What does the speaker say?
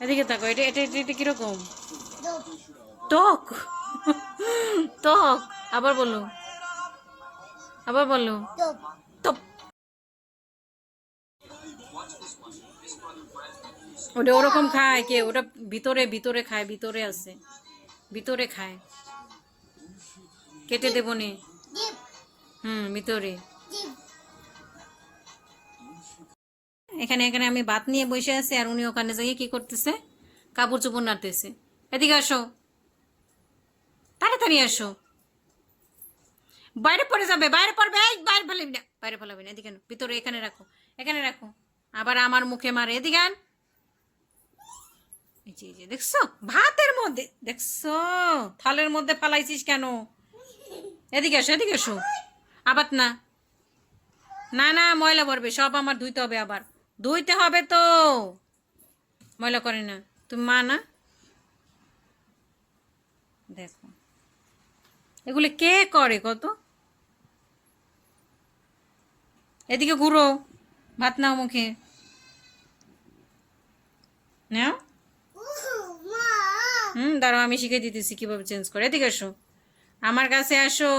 এদিকে তাকো, এটা এটা এটা এটা কিরকম? টক। টক। আবার বলো, আবার বলো। টক। ওটা ওরকম খায় কে? ওটা ভিতরে ভিতরে খায়, ভিতরে আছে, ভিতরে খায়। কেটে দেবো নে। ভিতরে। এখানে এখানে আমি ভাত নিয়ে বসে আছি, আর উনি ওখানে যাই কি করতেছে? কাপড় চোপড় নাড়তেছে। এদিকে আসো, তাড়াতাড়ি আসো। বাইরে পড়ে যাবে, বাইরে পড়বে, এই বাইরে ফেলাবি না, বাইরে ফেলাবি না, এদিকে আনো, ভিতরে এখানে রাখো, এখানে রাখো। আবার আমার মুখে মারে, এদিকে আন। এই যে এই যে, দেখছো ভাতের মধ্যে, দেখছো থালের মধ্যে ফালাইছিস কেন? এদিকে আসো, এদিকে আসো। আবার না, না না, ময়লা পড়বে সব, আমার ধুইতে হবে, আবার ধুইতে হবে তো। ময়লা করে না, তুমি মা না? দেখো, এগুলি কে করে কত? এদিকে ঘুরো, ভাত নাও মুখে নাও। দাঁড়াও, আমি শিখে দিতেছি কিভাবে চেঞ্জ করে। এদিকে আসো, আমার কাছে আসো।